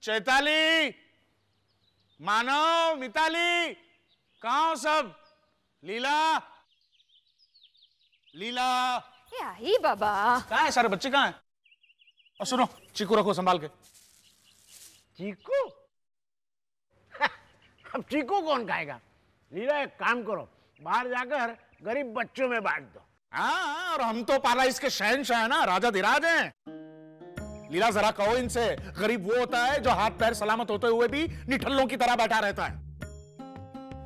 चैताली, मानव, मिताली, कहाँ हो सब? लीला, लीला। आई बाबा। कहाँ है सारे बच्चे, कहाँ हैं? और सुनो, चीकू रखो संभाल के। चीकू? अब चीकू कौन खाएगा? लीला एक काम करो, बाहर जाकर गरीब बच्चों में बांट दो। हाँ, और हम तो पाराइस के शहंशाह हैं ना, राजा धीराज हैं। लीला जरा कहो इनसे, गरीब वो होता है जो हाथ पैर सलामत होते हुए भी निठल्लों की तरह बैठा रहता है।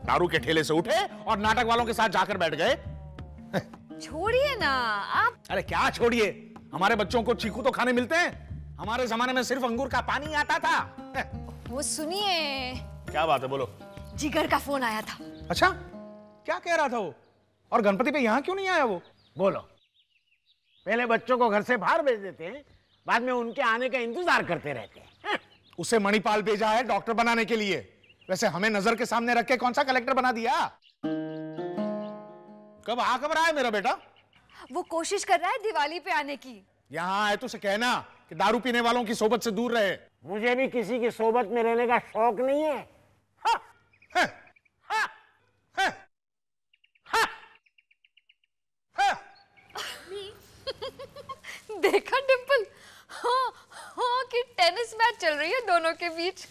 दारू के ठेले से उठे और नाटक वालों के साथ जाकर बैठ गए। छोड़िए ना आप। अरे क्या छोड़िए, हमारे बच्चों को चीकू तो खाने मिलते हैं। हमारे जमाने में सिर्फ अंगूर का पानी आता था। वो सुनिए। क्या बात है, बोलो। जिगर का फोन आया था। अच्छा, क्या कह रहा था वो? और गणपति पे यहाँ क्यों नहीं आया वो? बोलो, पहले बच्चों को घर से बाहर भेज देते हैं, बाद में उनके आने का इंतजार करते रहते हैं। उसे मणिपाल भेजा है डॉक्टर बनाने के लिए। वैसे हमें नजर के सामने रख के कौन सा कलेक्टर बना दिया? कब रहा है मेरा बेटा? वो कोशिश कर रहा है दिवाली पे आने की। यहाँ आए तो उसे कहना कि दारू पीने वालों की सोबत से दूर रहे। मुझे भी किसी की सोबत में रहने का शौक नहीं है। हा, है, हा, है, हा, है। देखा डिम्पल? हाँ हाँ कि टेनिस मैच चल रही है दोनों के बीच।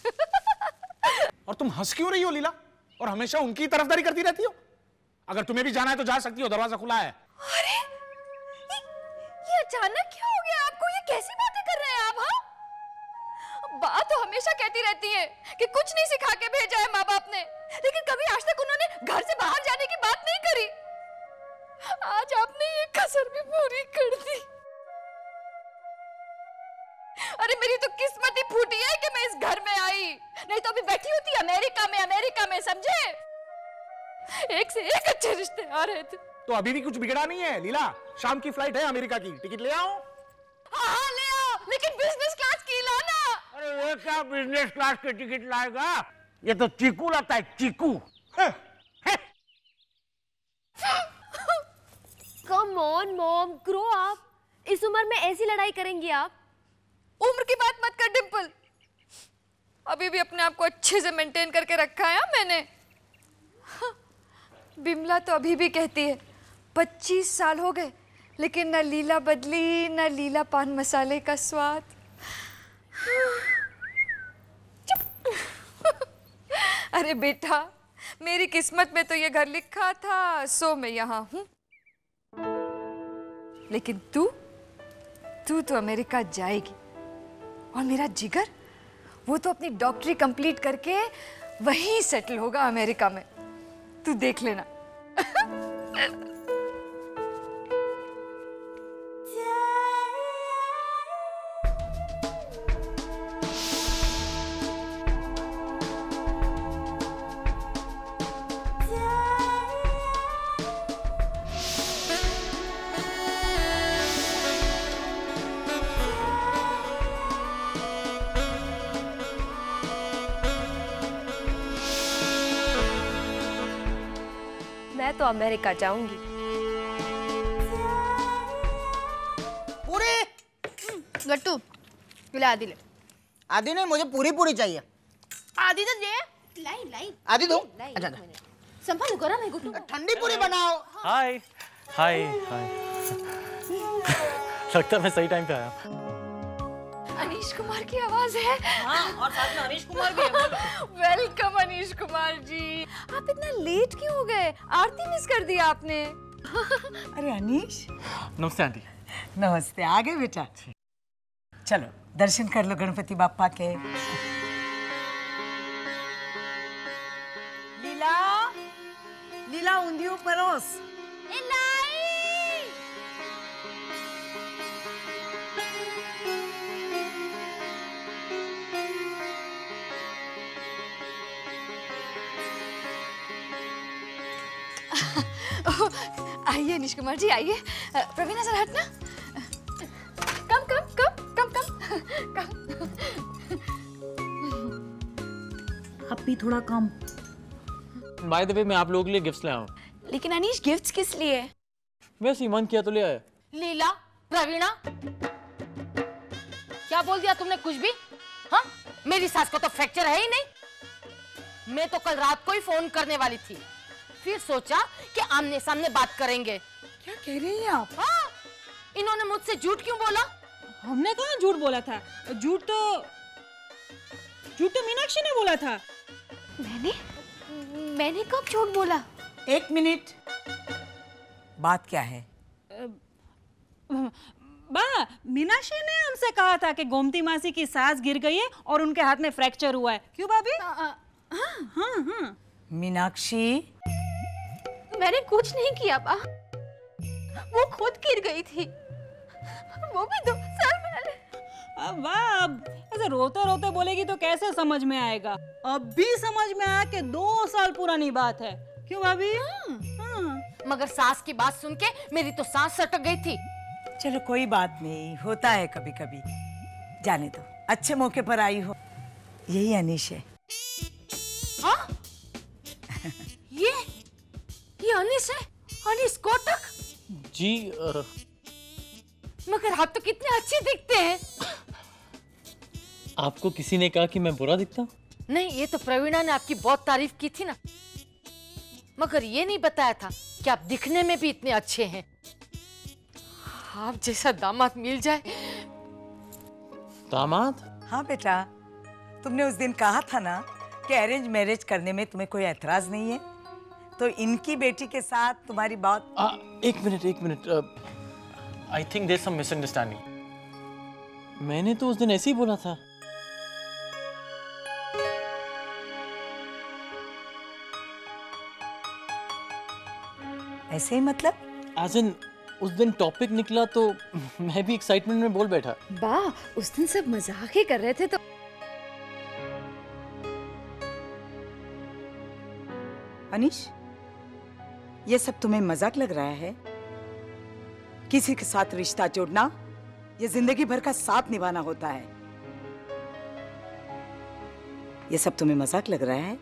और तुम हंस क्यों रही हो लीला? और हमेशा उनकी तरफदारी करती रहती हो। अगर तुम्हें भी जाना है तो जा सकती हो, दरवाजा खुला है। अरे ये अचानक क्या हो गया आपको? ये कैसी बातें कर रहे हैं आप? हाँ, बात तो हमेशा कहती रहती है कि कुछ नहीं सिखा के भेजा है माँ बाप ने, लेकिन कभी आज तक उन्होंने घर से बाहर जाने की बात नहीं करी। आज आपने ये कसर भी पूरी कर दी। अरे मेरी तो किस्मत ही फूटी है कि मैं इस घर में आई, नहीं तो अभी बैठी होती अमेरिका में समझे। एक से एक अच्छे रिश्ते आ रहे थे। तो अभी भी कुछ बिगड़ा नहीं है लीला। शाम की फ्लाइट है अमेरिका की, टिकट ले आओ। हाँ ले आओ, लेकिन बिजनेस क्लास की लाना। अरे ये क्या बिजनेस क्लास के टिकट लाएगा? ये तो चीकू लाता है, चीकू। Come on mom, grow up. इस उम्र में ऐसी लड़ाई करेंगी आप? उम्र की बात मत कर डिम्पल, अभी भी अपने आप को अच्छे से मेंटेन करके रखा है मैंने। बिमला तो अभी भी कहती है 25 साल हो गए, लेकिन न लीला बदली, न लीला पान मसाले का स्वाद। अरे बेटा, मेरी किस्मत में तो ये घर लिखा था, सो मैं यहाँ हूँ। लेकिन तू तो अमेरिका जाएगी, और मेरा जिगर, वो तो अपनी डॉक्टरी कंप्लीट करके वहीं सेटल होगा अमेरिका में। तू देख लेना। मैं तो अमेरिका जाऊंगी। पूरी गट्टू ले आधी ले। आधी नहीं, मुझे पूरी पूरी चाहिए। आधी तो दे। लाई आधी दो। अच्छा संभाल करो ना गुट्टू। ठंडी पूरी बनाओ। हाय हाय हाय। लगता है मैं सही टाइम पे आया। अनीश कुमार की आवाज है। हाँ, और साथ में अनीश कुमार भी है। वेलकम अनीश कुमार जी। आप इतना लेट क्यों हो गए? आरती मिस कर दिया आपने। अरे अनीश, नमस्ते आंटी। नमस्ते। आ गए बेटा? चलो दर्शन कर लो गणपति बाप्पा के। लीला, लीला ऊंधियो परोस। आइए अनीश कुमार जी, आइए। प्रवीणा सर हटना। कम कम कम कम कम कम। अब भी थोड़ा कम। बाय द वे, मैं आप लोगों के लिए गिफ्ट्स लाया हूँ। लेकिन अनीश, गिफ्ट्स किस लिए? वैसे मन किया तो ले आया। लीला, प्रवीणा, क्या बोल दिया तुमने? कुछ भी? हाँ, मेरी सास को तो फ्रैक्चर है ही नहीं। मैं तो कल रात को ही फोन करने वाली थी, फिर सोचा कि आमने सामने बात करेंगे। क्या कह रही हैं आप? हाँ, इन्होंने मुझसे झूठ क्यों बोला? हमने कहाँ झूठ बोला था? झूठ तो मीनाक्षी ने बोला था। मैंने कब झूठ बोला? एक मिनट, बात क्या है? बा, मीनाक्षी ने हमसे कहा था कि गोमती मासी की सास गिर गई है और उनके हाथ में फ्रैक्चर हुआ है। क्यों भाभी? हाँ। मीनाक्षी, मैंने कुछ नहीं किया बा, वो खुद गिर गई थी, वो भी 2 साल पहले। अब अब ऐसे रोते रोते बोलेगी तो कैसे समझ में आएगा? अब भी समझ में आया कि 2 साल पुरानी बात है। क्यों भाभी? हाँ। मगर सास की बात सुन के मेरी तो सांस सटक गई थी। चलो कोई बात नहीं, होता है कभी कभी, जाने दो। अच्छे मौके पर आई हो। यही अनीश है। हाँ? ये अनीश है? अनीश कोटक? जी मगर आप तो कितने अच्छे दिखते हैं। आपको किसी ने कहा कि मैं बुरा दिखता हूँ? नहीं, ये तो प्रवीणा ने आपकी बहुत तारीफ की थी ना, मगर ये नहीं बताया था कि आप दिखने में भी इतने अच्छे हैं। आप जैसा दामाद मिल जाए। दामाद? हाँ बेटा, तुमने उस दिन कहा था ना कि अरेंज मैरिज करने में तुम्हें कोई एतराज नहीं है, तो इनकी बेटी के साथ तुम्हारी बात। एक minute. I think there some misunderstanding. मैंने तो उस दिन ऐसे ही बोला था। ऐसे ही मतलब? एज इन उस दिन टॉपिक निकला तो मैं भी एक्साइटमेंट में बोल बैठा। बा, उस दिन सब मजाक ही कर रहे थे तो। अनीश, ये सब तुम्हें मजाक लग रहा है? किसी के साथ रिश्ता जोड़ना ये जिंदगी भर का साथ निभाना होता है। ये सब तुम्हें मजाक लग रहा है?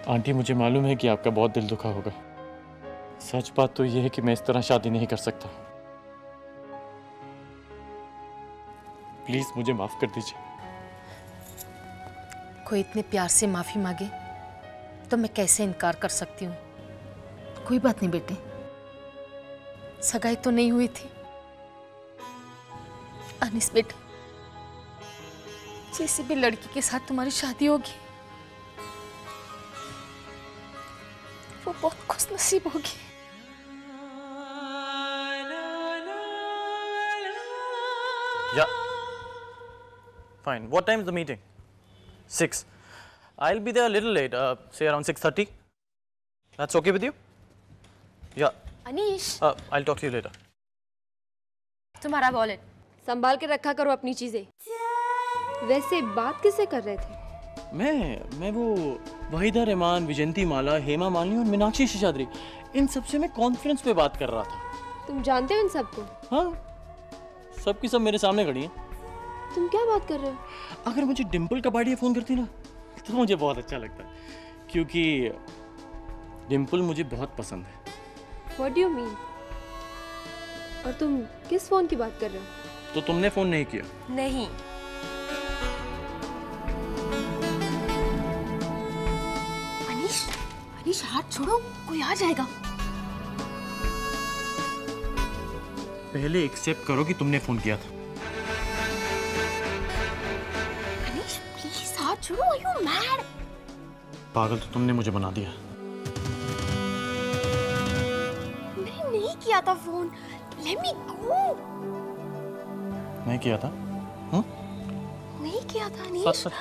आंटी, मुझे मालूम है कि आपका बहुत दिल दुखा होगा। सच बात तो यह है कि मैं इस तरह शादी नहीं कर सकता। प्लीज मुझे माफ कर दीजिए। कोई इतने प्यार से माफी मांगे तो मैं कैसे इनकार कर सकती हूँ। कोई बात नहीं बेटे, सगाई तो नहीं हुई थी। अनीस बेटे, जैसे भी लड़की के साथ तुम्हारी शादी होगी वो बहुत खुश नसीब होगी। Yeah. Fine. What time is the meeting? 6. I'll be there a little late. Say around 6:30. That's okay with you? Yeah. Anish, I'll talk to you later. तुम्हारा वॉलेट संभाल के रखा करो अपनी चीजें। वैसे बात किससे कर रहे थे? मैं वो वहीदा रहमान, विजयंती माला, हेमा मालिनी और मीनाक्षी शेषाद्री, इन सबसे मैं कॉन्फ्रेंस पे बात कर रहा था। तुम जानते हो इन सबको? हाँ, सबकी सब मेरे सामने खड़ी हैं। तुम क्या बात कर रहे हो? अगर मुझे डिम्पल कपाड़िया फोन करती ना तो मुझे बहुत अच्छा लगता, क्योंकि डिम्पल मुझे बहुत पसंद है। What do you mean? और तुम किस फोन की बात कर रहे हो? तो तुमने फोन नहीं किया? नहीं। अनीश हाथ छोड़ो, कोई आ जाएगा। पहले एक्सेप्ट करो कि तुमने फोन किया था। अनीश प्लीज हाथ छोड़ो, are you mad? पागल तो तुमने मुझे बना दिया। मैंने नहीं किया था फोन। Let me go. नहीं किया था? नहीं किया था अनीश। सच